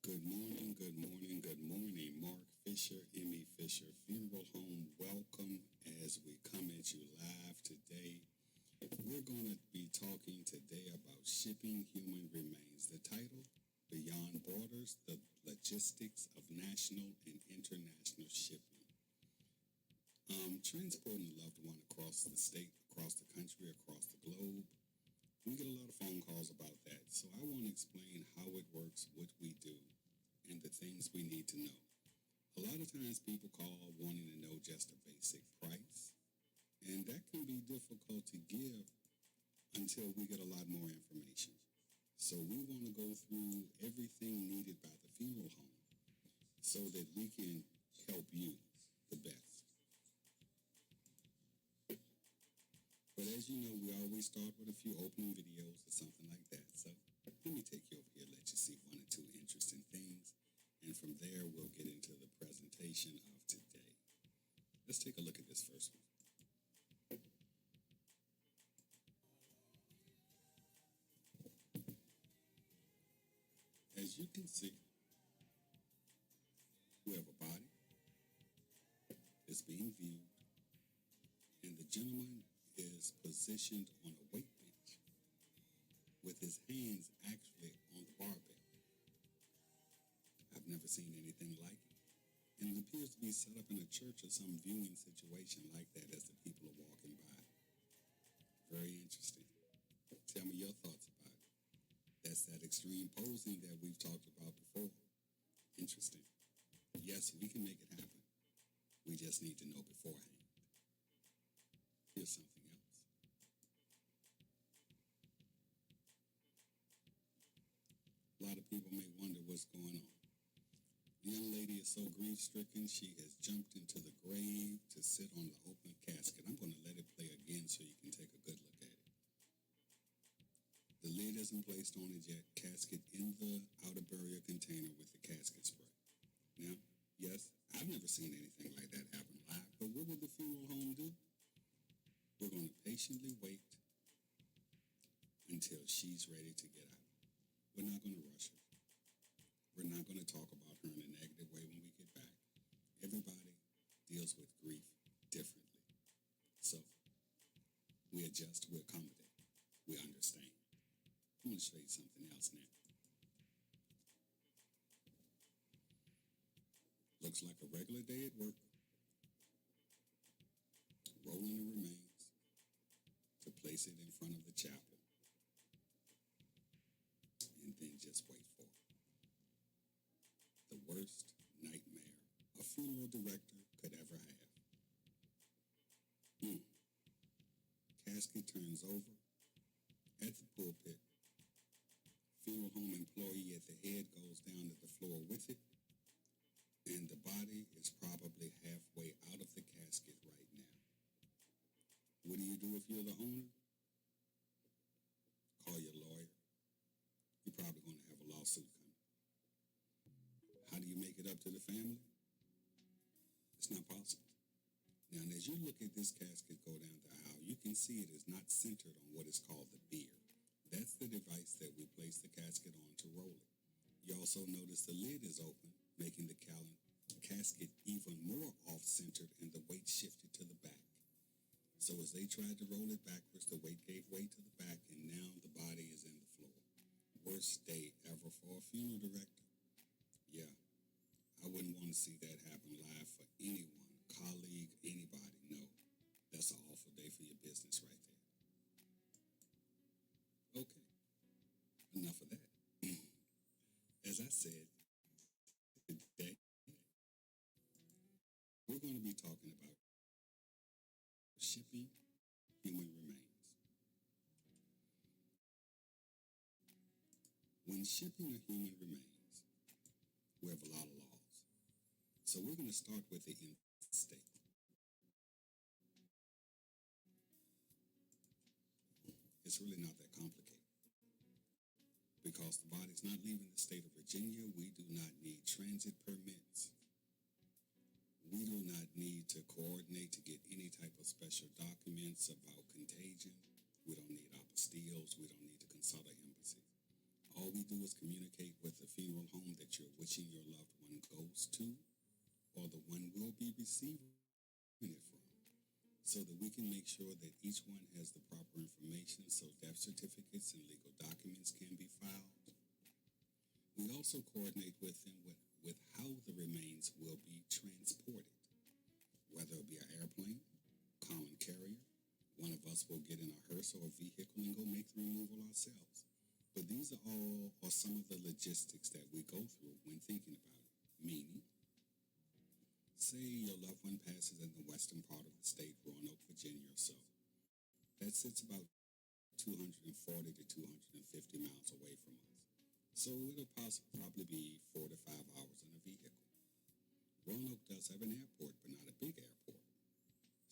Good morning, good morning, good morning. Mark Fisher, Emmy Fisher Funeral Home. Welcome as we come at you live today. We're going to be talking today about shipping human remains. The title, Beyond Borders, the Logistics of National and International Shipping. Transporting a loved one across the state, across the country, across the globe. We get a lot of phone calls about that, so I want to explain how it works, what we do, and the things we need to know. A lot of times people call wanting to know just a basic price, and that can be difficult to give until we get a lot more information. So we want to go through everything needed by the funeral home so that we can help you the best. But as you know, we always start with a few opening videos or something like that. So let me take you over here, let you see one or two interesting things. And from there, we'll get into the presentation of today. Let's take a look at this first one. As you can see, we have a body that's being viewed, and the gentleman is positioned on a weight bench with his hands actually on the barbell. I've never seen anything like it. And it appears to be set up in a church or some viewing situation like that as the people are walking by. Very interesting. Tell me your thoughts about it. That's that extreme posing that we've talked about before. Interesting. Yes, we can make it happen. We just need to know beforehand. Here's something else. A lot of people may wonder what's going on. The young lady is so grief-stricken, she has jumped into the grave to sit on the open casket. I'm going to let it play again so you can take a good look at it. The lid isn't placed on it yet. Casket in the outer burial container with the casket spray. Now, yes, I've never seen anything like that happen live, but what would the funeral home do? We're going to patiently wait until she's ready to get out. We're not going to rush her. We're not going to talk about her in a negative way when we get back. Everybody deals with grief differently. So we adjust, we accommodate, we understand. I'm going to show you something else now. Looks like a regular day at work. Rolling the remains to place it in front of the chapel. And then just wait for it. The worst nightmare a funeral director could ever have. Casket turns over at the pulpit. Funeral home employee at the head goes down to the floor with it. And the body is probably halfway out of the casket right now. What do you do if you're the owner? Call your lawyer. You're probably going to have a lawsuit coming. How do you make it up to the family? It's not possible. Now, as you look at this casket go down the aisle, you can see it is not centered on what is called the bier. That's the device that we place the casket on to roll it. You also notice the lid is open, making the casket even more off-centered and the weight shifted to the back. So as they tried to roll it backwards, the weight gave way to the back, and now the body is in the floor. Worst day ever for a funeral director. Yeah, I wouldn't want to see that happen live for anyone, colleague, anybody. No, that's an awful day for your business right there. Okay, enough of that. As I said, today, we're going to be talking about shipping human remains. When shipping a human remains, we have a lot of laws. So we're going to start with the interstate. It's really not that complicated. Because the body's not leaving the state of Virginia, we do not need transit permits. We do not need to coordinate to get any type of special documents about contagion. We don't need apostilles. We don't need to consult our embassy. All we you do is communicate with the funeral home that you're wishing your loved one goes to, or the one will be receiving it from, so that we can make sure that each one has the proper information so death certificates and legal documents can be filed. We also coordinate with them with how the remains will be transported, whether it be an airplane, common carrier. One of us will get in a hearse or a vehicle and go make the removal ourselves. But these are all or some of the logistics that we go through when thinking about it. Meaning, say your loved one passes in the western part of the state, Roanoke, Virginia or so. That sits about 240 to 250 miles away from us. So it'll probably be 4 to 5 hours in a vehicle. Roanoke does have an airport, but not a big airport.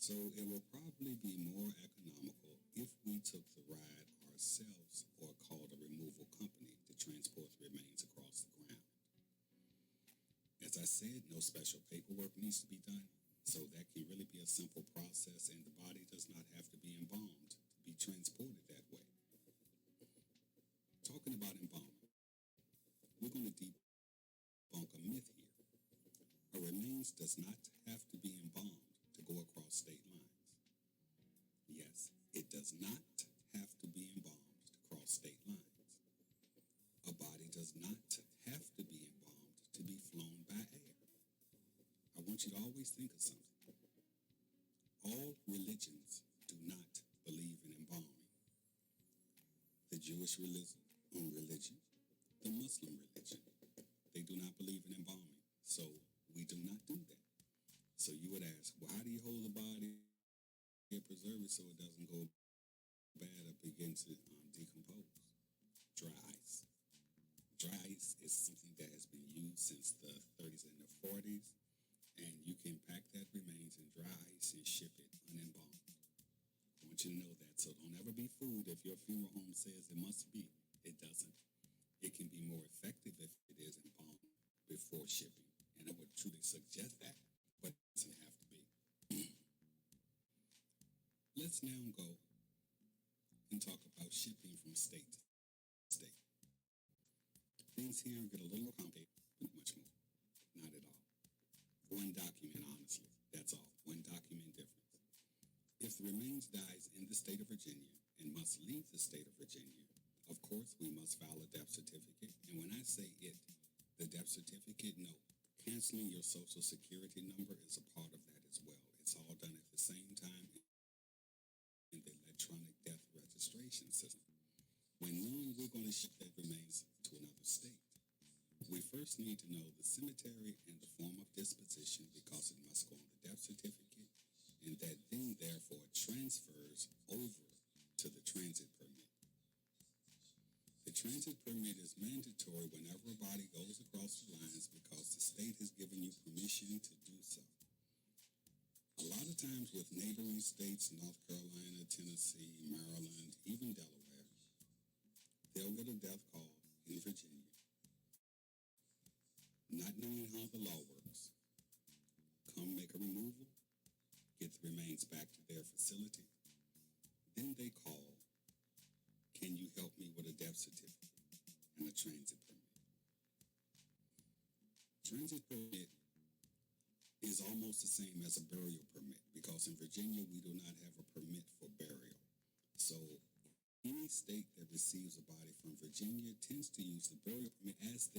So it will probably be more economical if we took the ride ourselves or called a removal company to transport the remains across the ground. As I said, no special paperwork needs to be done, so that can really be a simple process, and the body does not have to be embalmed to be transported that way. Talking about embalming, we're going to debunk a myth here. A remains does not have to be embalmed to go across state lines. Yes, it does not have to be embalmed to cross state lines. A body does not have to be embalmed to be flown by air. I want you to always think of something. All religions do not believe in embalming. The Jewish religion, the Muslim religion, they do not believe in embalming. So we do not do that. So you would ask, well, how do you hold the body and preserve it so it doesn't go bad or begin to decompose? Dry ice. Dry ice is something that has been used since the 30s and the 40s, and you can pack that remains in dry ice and ship it unembalmed. I want you to know that, so don't ever be fooled if your funeral home says it must be. It doesn't. It can be more effective if it is embalmed before shipping, and I would truly suggest that, but it doesn't have to be. Let's now go and talk about shipping from state to state. Things here get a little complicated, but much more. Not at all. One document, honestly. That's all. One document difference. If the remains dies in the state of Virginia and must leave the state of Virginia, of course, we must file a death certificate. And when I say it, the death certificate, no. Canceling your social security number is a part of that as well. It's all done at the same time in the electronic death registration system. When knowing we're going to ship that remains to another state, we first need to know the cemetery and the form of disposition because it must go on the death certificate, and that then therefore transfers over to the transit permit. The transit permit is mandatory whenever a body goes across the lines because the state has given you permission to do so. A lot of times with neighboring states, North Carolina, Tennessee, Maryland, even Delaware, they'll get a death call in Virginia. Not knowing how the law works, come make a removal, get the remains back to their facility. Then they call, can you help me with a death certificate and a transit permit? Transit permit is almost the same as a burial permit because in Virginia we do not have a permit for burial. So any state that receives a body from Virginia tends to use the burial permit as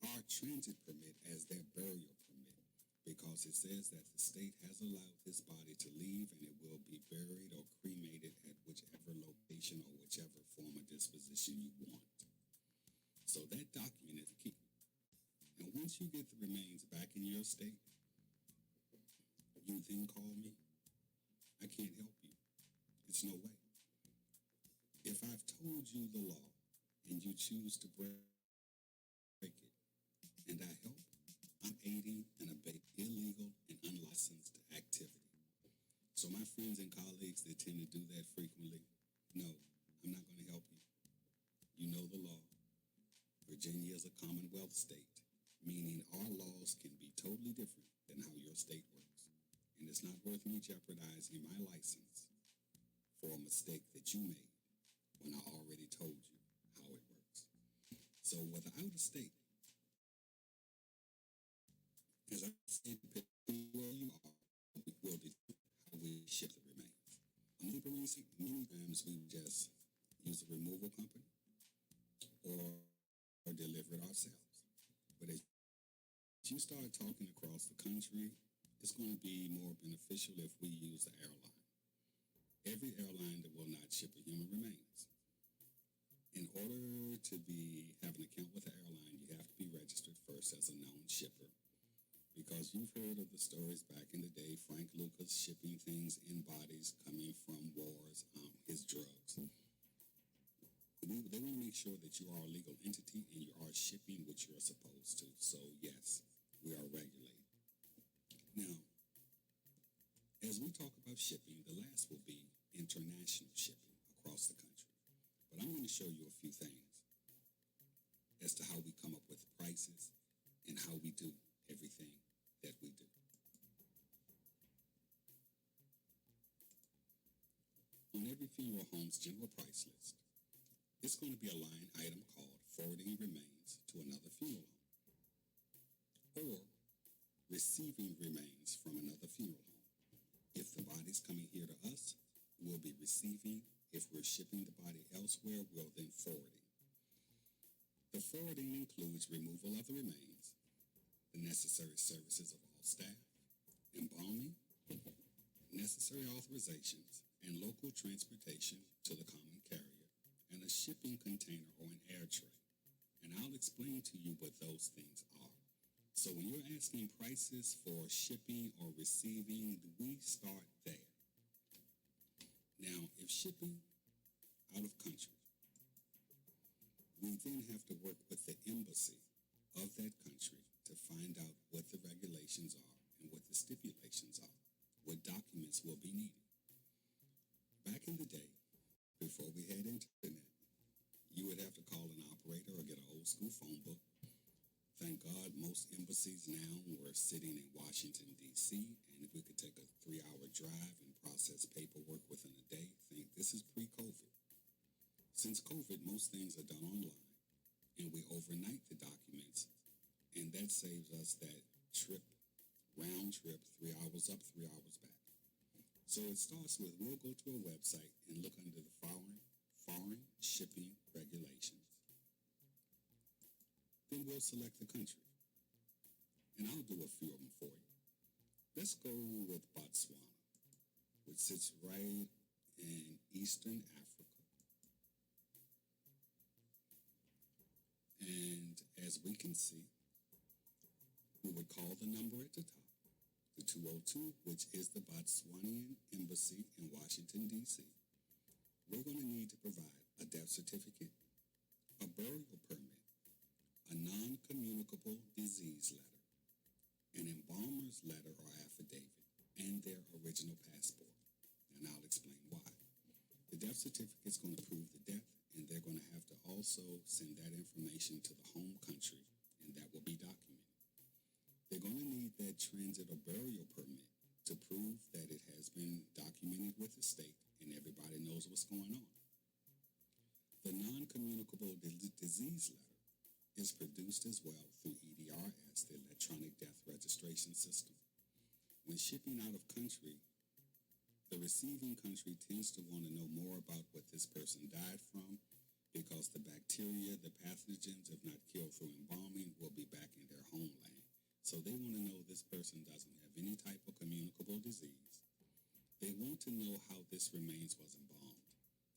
our transit permit as their burial permit, because it says that the state has allowed this body to leave and it will be buried or cremated at whichever location or whichever form of disposition you want. So that document is key. And once you get the remains back in your state, you then call me. I can't help you. It's no way. If I've told you the law and you choose to break it, and I help, I'm aiding and abetting illegal and unlicensed activity. So my friends and colleagues that tend to do that frequently, no, I'm not going to help you. You know the law. Virginia is a Commonwealth state, meaning our laws can be totally different than how your state works. And it's not worth me jeopardizing my license for a mistake that you made when I already told you how it works. So whether out of state, as I said, depending on where you are, we will determine how we ship the remains. Many times we just use a removal company or deliver it ourselves. But as you start talking across the country, it's going to be more beneficial if we use an airline. Every airline that will not ship a human remains. In order to have an account with the airline, you have to be registered first as a known shipper. Because you've heard of the stories back in the day, Frank Lucas shipping things in bodies coming from wars, his drugs. They want to make sure that you are a legal entity and you are shipping what you're supposed to. So yes, we are regulated. Now, as we talk about shipping, the last will be international shipping across the country. But I'm going to show you a few things as to how we come up with prices and how we do everything that we do. On every funeral home's general price list, it's going to be a line item called forwarding remains to another funeral home or receiving remains from another funeral home. If the body's coming here to us, we'll be receiving. If we're shipping the body elsewhere, we'll then forwarding. The forwarding includes removal of the remains, the necessary services of all staff, embalming, necessary authorizations, and local transportation to the common carrier, and a shipping container or an air tray. And I'll explain to you what those things are. So when you're asking prices for shipping or receiving, we start there. Now, if shipping out of country, we then have to work with the embassy of that country to find out what the regulations are and what the stipulations are, what documents will be needed. Back in the day, before we had internet, you would have to call an operator or get an old school phone book. Thank God most embassies now were sitting in Washington, D.C., and if we could take a 3-hour drive and process paperwork within a day, this is pre-COVID. Since COVID, most things are done online, and we overnight the documents, and that saves us that round trip, 3 hours up, 3 hours back. So it starts with, we'll go to a website and look under the foreign shipping regulations. Then we'll select the country. And I'll do a few of them for you. Let's go with Botswana, which sits right in Eastern Africa. And as we can see, we would call the number at the top, the 202, which is the Botswanian Embassy in Washington, D.C. We're going to need to provide a death certificate, a burial permit, a non-communicable disease letter, an embalmer's letter or affidavit, and their original passport. And I'll explain why. The death certificate is going to prove the death, and they're going to have to also send that information to the home country, and that will be documented. They're going to need that transit or burial permit to prove that it has been documented with the state and everybody knows what's going on. The non-communicable disease letter is produced as well through EDRS, the Electronic Death Registration System. When shipping out of country, the receiving country tends to want to know more about what this person died from because the bacteria, the pathogens, if not killed through embalming, will be back in their homeland. So they want to know this person doesn't have any type of communicable disease. They want to know how this remains was embalmed.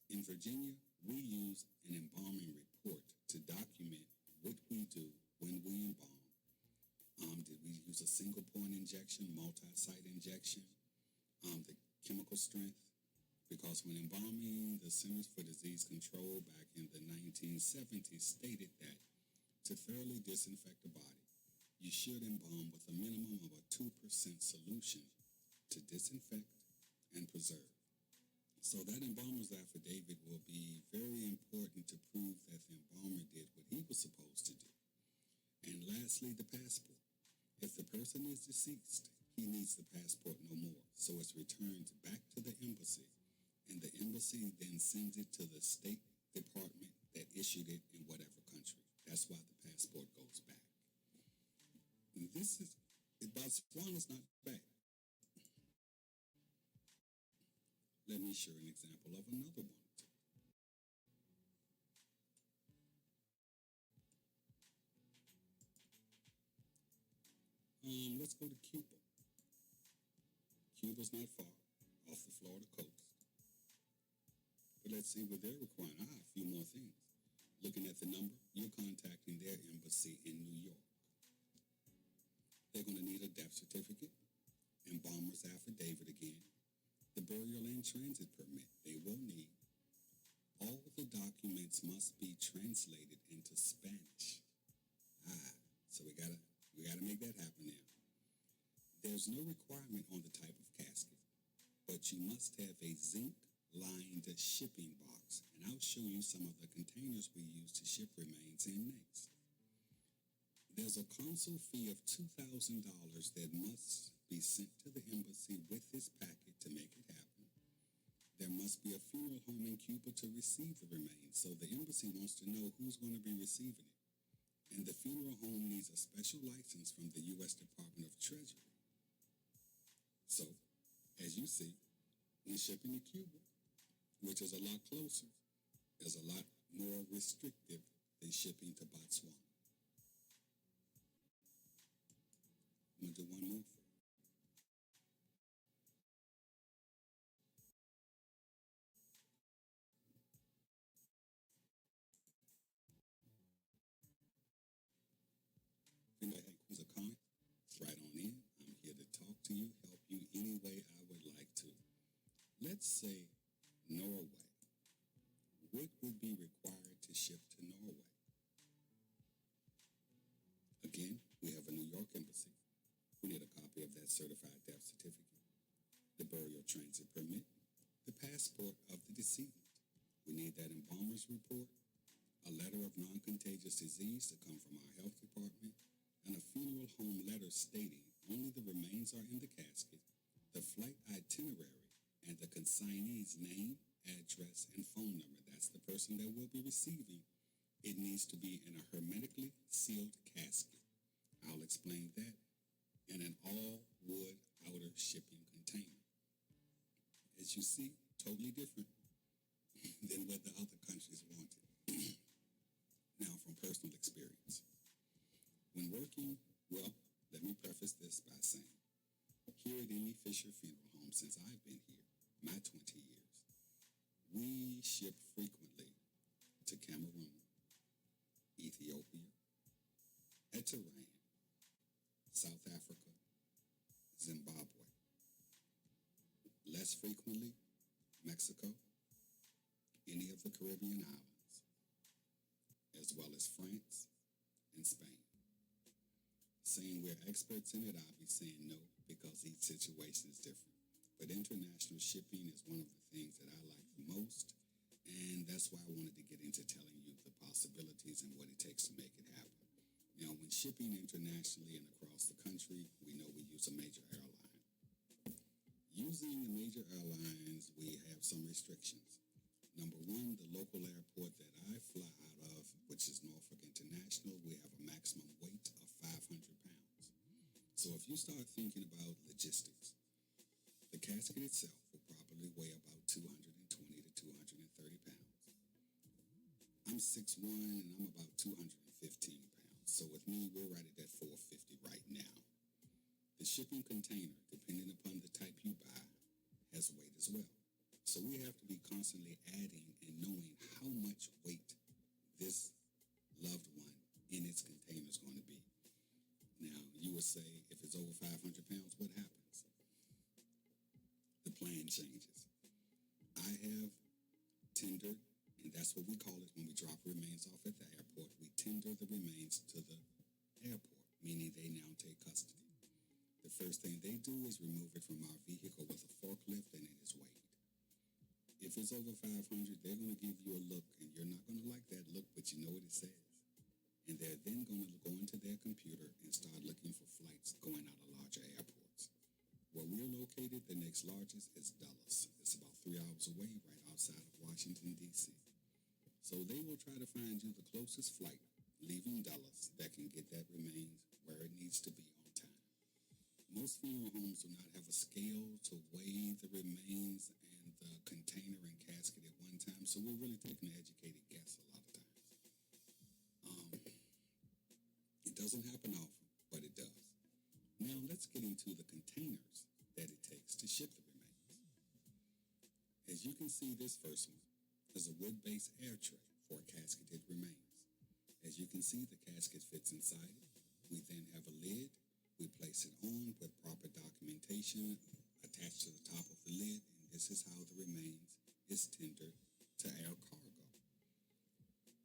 In Virginia, we use an embalming report to document what we do when we embalm. Did we use a single point injection, multi-site injection, the chemical strength? Because when embalming, the Centers for Disease Control back in the 1970s stated that to thoroughly disinfect a body, you should embalm with a minimum of a 2% solution to disinfect and preserve. So that embalmer's affidavit will be very important to prove that the embalmer did what he was supposed to do. And lastly, the passport. If the person is deceased, he needs the passport no more. So it's returned back to the embassy, and the embassy then sends it to the State Department that issued it in whatever country. That's why the passport goes back. And Botswana's not bad. Let me share an example of another one. Let's go to Cuba. Cuba's not far off the Florida coast. But let's see what they're requiring. A few more things. Looking at the number, you're contacting their embassy in New York. They're going to need a death certificate, embalmer's affidavit again, the burial and transit permit they will need. All the documents must be translated into Spanish. So we gotta make that happen now. There's no requirement on the type of casket, but you must have a zinc-lined shipping box, and I'll show you some of the containers we use to ship remains in next. There's a consul fee of $2,000 that must be sent to the embassy with this packet to make it happen. There must be a funeral home in Cuba to receive the remains, so the embassy wants to know who's going to be receiving it. And the funeral home needs a special license from the U.S. Department of Treasury. So, as you see, when shipping to Cuba, which is a lot closer, is a lot more restrictive than shipping to Botswana. I'm going to do one more for you. If anybody has a comment, write on in. I'm here to talk to you, help you any way I would like to. Let's say Norway. What would be required to ship to Norway? Again, we have a New York embassy. We need a copy of that certified death certificate, the burial transit permit, the passport of the decedent. We need that embalmer's report, a letter of non-contagious disease to come from our health department, and a funeral home letter stating only the remains are in the casket, the flight itinerary, and the consignee's name, address, and phone number. That's the person that will be receiving. It needs to be in a hermetically sealed casket. I'll explain that. In an all-wood outer shipping container. As you see, totally different than what the other countries wanted. Now, from personal experience. When working, well, let me preface this by saying, here at Emmy Fisher Funeral Home, since I've been here, my 20 years, we ship frequently to Cameroon, Ethiopia, Eritrea, South Africa, Zimbabwe. Less frequently, Mexico, any of the Caribbean islands, as well as France and Spain. Saying we're experts in it, I'll be saying no, because each situation is different. But international shipping is one of the things that I like the most, and that's why I wanted to get into telling you the possibilities and what it takes to make it happen. Now, when shipping internationally and across the country, we know we use a major airline. Using the major airlines, we have some restrictions. Number one, the local airport that I fly out of, which is Norfolk International, we have a maximum weight of 500 pounds. So if you start thinking about logistics, the casket itself will probably weigh about 220 to 230 pounds. I'm 6'1", and I'm about 215 pounds. So with me, we're right at that 450 right now. The shipping container, depending upon the type you buy, has weight as well. So we have to be constantly adding and knowing how much weight this loved one in its container is going to be. Now, you would say, if it's over 500 pounds, what happens? The plan changes. I have tendered, and that's what we call it when we drop remains off at the airport. We tender the remains to the airport, meaning they now take custody. The first thing they do is remove it from our vehicle with a forklift, and it is weighed. If it's over 500, they're going to give you a look, and you're not going to like that look, but you know what it says. And they're then going to go into their computer and start looking for flights going out of larger airports. Where we're located, the next largest is Dulles. It's about 3 hours away, right outside of Washington, D.C. So they will try to find you the closest flight leaving Dulles that can get that remains where it needs to be on time. Most funeral homes do not have a scale to weigh the remains and the container and casket at one time, so we're really taking an educated guess a lot of times. It doesn't happen often, but it does. Now let's get into the containers that it takes to ship the remains. As you can see, this first one is a wood-based air tray for casketed remains. As you can see, the casket fits inside it. We then have a lid. We place it on with proper documentation attached to the top of the lid, and this is how the remains is tendered to air cargo.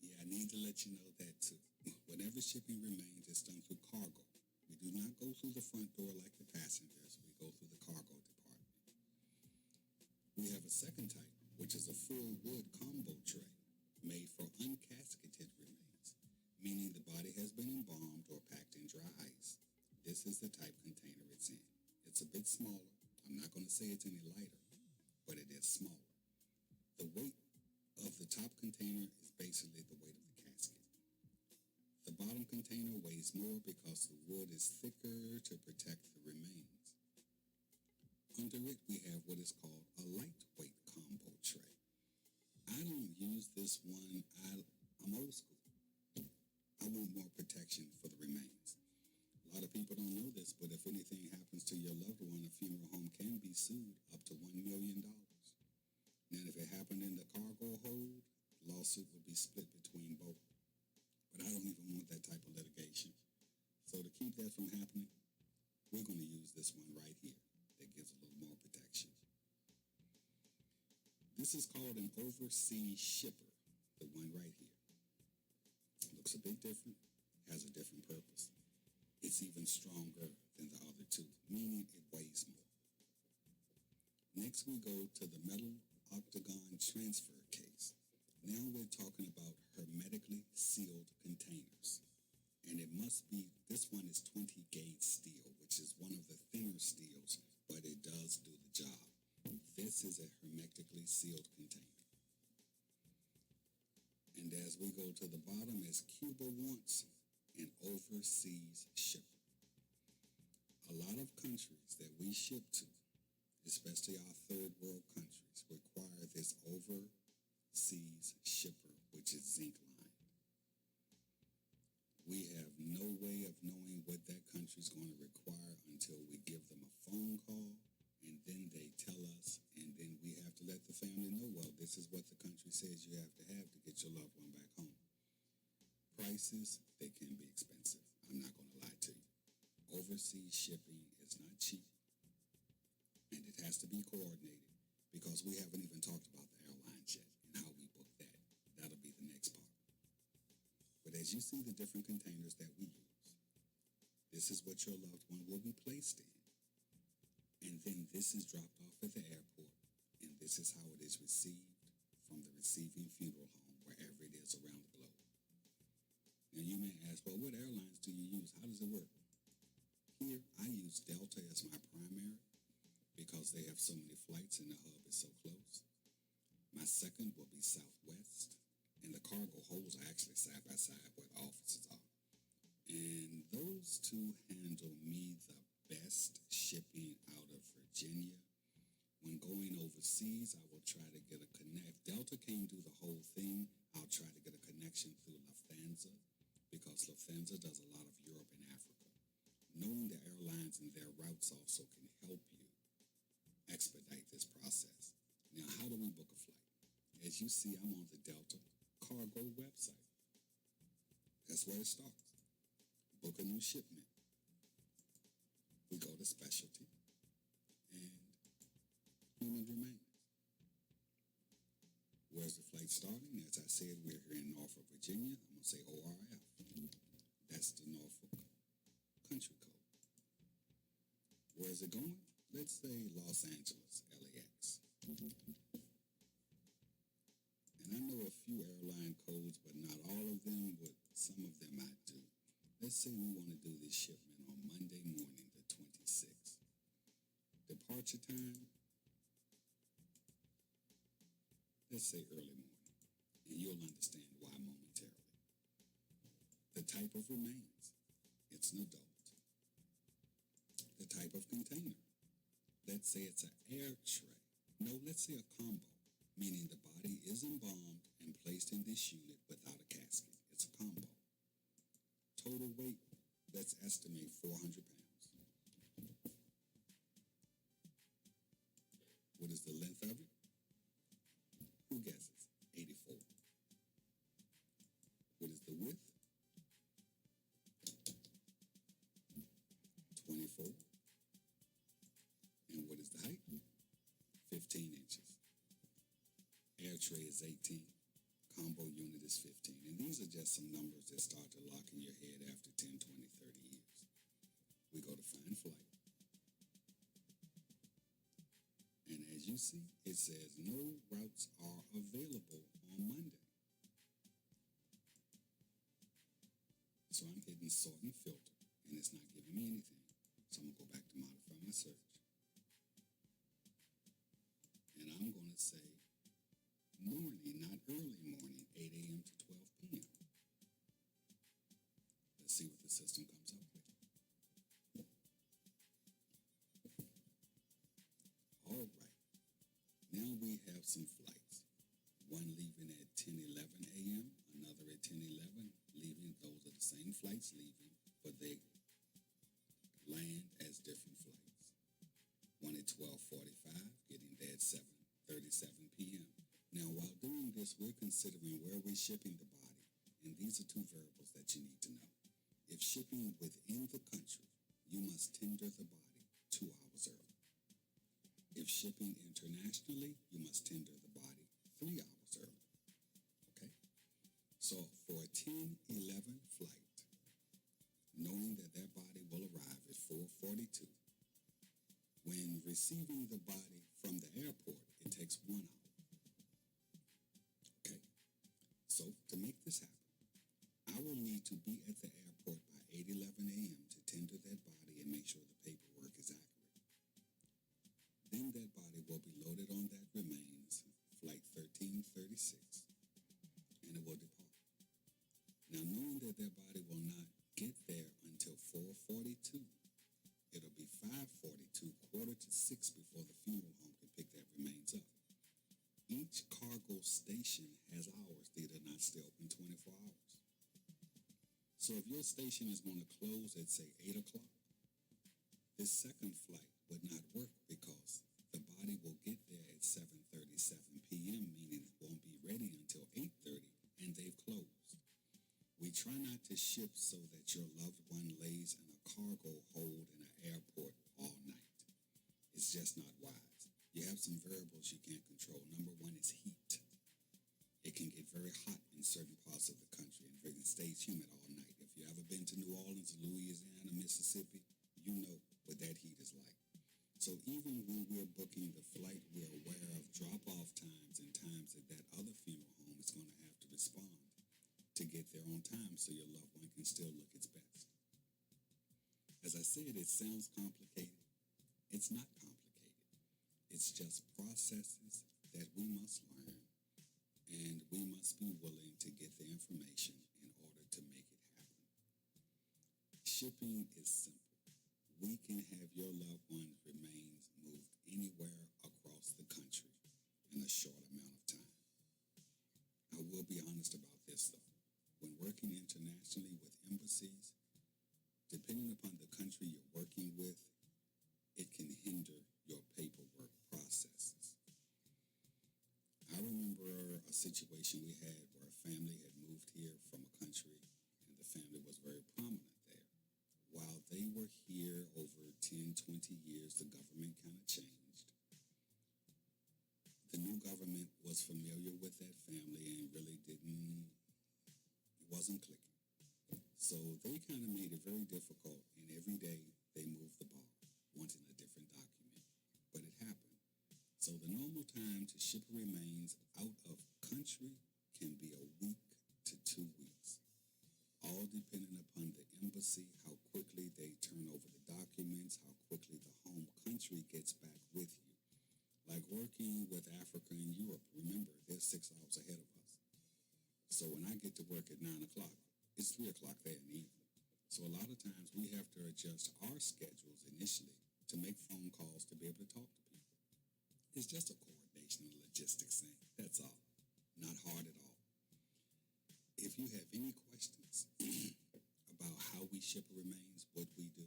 Yeah, I need to let you know that too. Whenever shipping remains, it's done through cargo. We do not go through the front door like the passengers. We go through the cargo department. We have a second type, which is a full wood combo tray made for uncasketed remains, meaning the body has been embalmed or packed in dry ice. This is the type container it's in. It's a bit smaller. I'm not going to say it's any lighter, but it is smaller. The weight of the top container is basically the weight of the casket. The bottom container weighs more because the wood is thicker to protect the remains. Under it, we have what is called a lightweight combo tray. I don't use this one. I'm old school. I want more protection for the remains. A lot of people don't know this, but if anything happens to your loved one, a funeral home can be sued up to $1 million. Now, if it happened in the cargo hold, the lawsuit would be split between both. But I don't even want that type of litigation. So to keep that from happening, we're going to use this one right here that gives a little more protection. This is called an overseas shipper, the one right here. Looks a bit different, has a different purpose. It's even stronger than the other two, meaning it weighs more. Next, we go to the metal octagon transfer case. Now we're talking about hermetically sealed containers. And it must be, this one is 20 gauge steel, which is one of the thinner steels, but it does do the job. This is a hermetically sealed container. And as we go to the bottom, as Cuba wants, an overseas shipper. A lot of countries that we ship to, especially our third world countries, require this overseas shipper, which is zinc lined. We have no way of knowing what that country's going to require until we give them a phone call, and then they tell us, and then we have to let the family know, well, this is what the country says you have to get your loved one back home. Prices, they can be expensive. I'm not going to lie to you. Overseas shipping is not cheap, and it has to be coordinated, because we haven't even talked about the airlines yet and how we book that. That'll be the next part. But as you see the different containers that we use, this is what your loved one will be placed in. And then this is dropped off at the airport, and this is how it is received from the receiving funeral home, wherever it is around the globe. Now you may ask, well, what airlines do you use? How does it work? Here, I use Delta as my primary because they have so many flights and the hub is so close. My second will be Southwest, and the cargo holds are actually side by side where the offices are. And those two handle me the best shipping out of Virginia. When going overseas, I will try to get a connect. If Delta can't do the whole thing, I'll try to get a connection through Lufthansa, because Lufthansa does a lot of Europe and Africa. Knowing the airlines and their routes also can help you expedite this process. Now, how do we book a flight? As you see, I'm on the Delta Cargo website. That's where it starts. Book a new shipment. We go to specialty and human remains. Where's the flight starting? As I said, we're here in Norfolk, Virginia. I'm going to say ORF. That's the Norfolk country code. Where's it going? Let's say Los Angeles, LAX. And I know a few airline codes, but not all of them, but some of them I do. Let's say we want to do this shipment on Monday morning, the 26th. Departure time, let's say early morning, and you'll understand why momentarily. The type of remains, it's an adult. The type of container, let's say it's an air tray. No, let's say a combo, meaning the body is embalmed and placed in this unit without a casket. It's a combo. Total weight, let's estimate 400 pounds. What is the length of it? Who guesses? 84. What is the width? 24. And what is the height? 15 inches. Air tray is 18. Combo unit is 15. And these are just some numbers that start to lock in your head after 10, 20, 30 years. We go to find flight. And as you see, it says no routes are available on Monday. So I'm hitting sort and filter, and it's not giving me anything. So I'm going to go back to modify my search. And I'm going to say morning, not early morning, 8 a.m. to 12 p.m. Let's see what the system comes up with. All right. Now we have some flights. One leaving at 10:11 a.m., another at 10:11, leaving. Those are the same flights leaving, but they land as different flights. One at 12:45, getting there at 7:37 p.m. Now, while doing this, we're considering where we're shipping the body, and these are two variables that you need to know. If shipping within the country, you must tender the body 2 hours early. If shipping internationally, you must tender the body 3 hours early. Okay? So, for a 10:11 flight, knowing that their body will arrive at 4:42, when receiving the body from the airport, it takes 1 hour. Okay? So, to make this happen, I will need to be at the airport by 8:11 a.m. to tender that body and make sure the paperwork is accurate. Then that body will be loaded on that remains, flight 1336, and it will depart. Now, knowing that their body will not get there until 4:42, it'll be 5:42, 5:45 before the funeral home can pick that remains up. Each cargo station has hours that are not still open 24 hours. So if your station is going to close at, say, 8 o'clock, this second flight would not work because the body will get there at 7:37 p.m., meaning it won't be ready until 8:30, and they've closed. We try not to ship so that your loved one lays in a cargo hold in an airport all night. It's just not wise. You have some variables you can't control. Number one is heat. It can get very hot in certain parts of the country, and it stays humid all night. If you ever been to New Orleans, Louisiana, Mississippi, you know what that heat is like. So even when we're booking the flight, we're aware of drop-off times and times that that other funeral home is going to have to respond to get there on time so your loved one can still look its best. As I said, it sounds complicated. It's not complicated. It's just processes that we must learn, and we must be willing to get the information in order to make it happen. Shipping is simple. We can have your loved one's remains moved anywhere across the country in a short amount of time. I will be honest about this, though. When working internationally with embassies, depending upon the country you're working with, it can hinder your paperwork processes. I remember a situation we had where a family had moved here from a country, and the family was very prominent there. While they were here over 10, 20 years, the government kind of changed. The new government was familiar with that family and really wasn't clicking. So they kind of made it very difficult, and every day they moved the ball, wanting a different document. But it happened. So the normal time to ship remains out of country can be a week to 2 weeks, all depending upon the embassy, how quickly they turn over the documents, how quickly the home country gets back with you. Like working with Africa and Europe, remember, they're 6 hours ahead of us. So when I get to work at 9 o'clock, it's 3 o'clock there in the evening. So a lot of times we have to adjust our schedules initially to make phone calls to be able to talk to people. It's just a coordination and logistics thing. That's all. Not hard at all. If you have any questions about how we ship remains, what we do,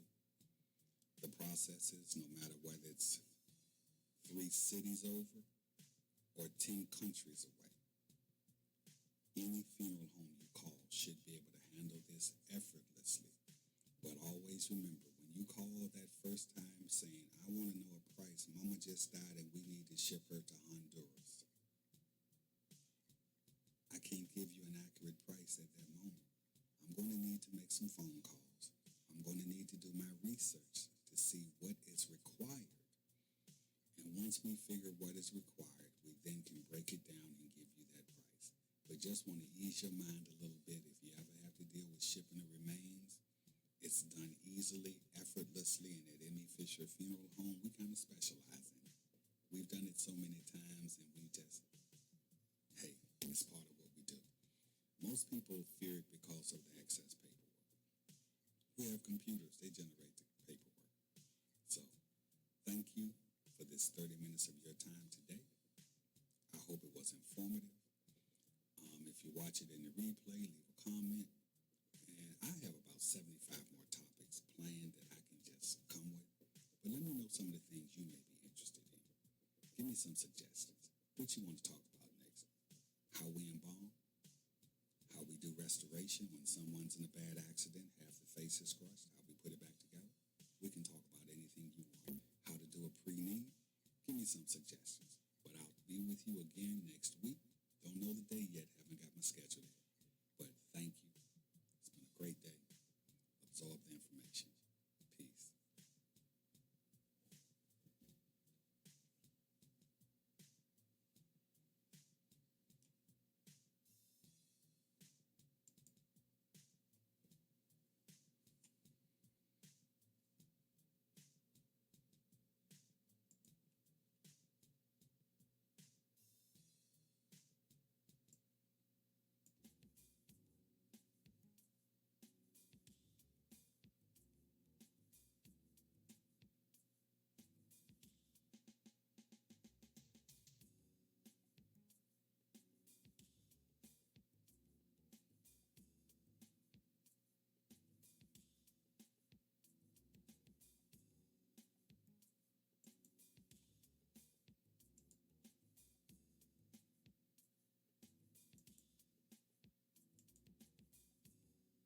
the processes, no matter whether it's 3 cities over or 10 countries away, any funeral home you call should be able to handle this effortlessly. But always remember, when you call that first time saying, I want to know a price, Mama just died and we need to ship her to Honduras, I can't give you an accurate price at that moment. I'm going to need to make some phone calls. I'm going to need to do my research to see what is required. And once we figure what is required, we then can break it down and give you that price. But just want to ease your mind a little bit. If you ever have to deal with shipping the remains, it's done easily, effortlessly, and at Emmy Fisher Funeral Home, we kind of specialize in it. We've done it so many times, and we just, hey, it's part of what we do. Most people fear it because of the excess paperwork. We have computers, they generate the paperwork. So, thank you for this 30 minutes of your time today. I hope it was informative. If you watch it in the replay, leave a comment. And I have about 75 more topics planned that I can just come with. But let me know some of the things you may be interested in. Give me some suggestions. What you want to talk about next? How we embalm? How we do restoration when someone's in a bad accident, half the face is crushed, how we put it back together? We can talk about anything you want. How to do a pre-need? Give me some suggestions. But I'll be with you again next week. Don't know the day yet, haven't got my schedule yet. But thank you. It's been a great day. Absorb the information.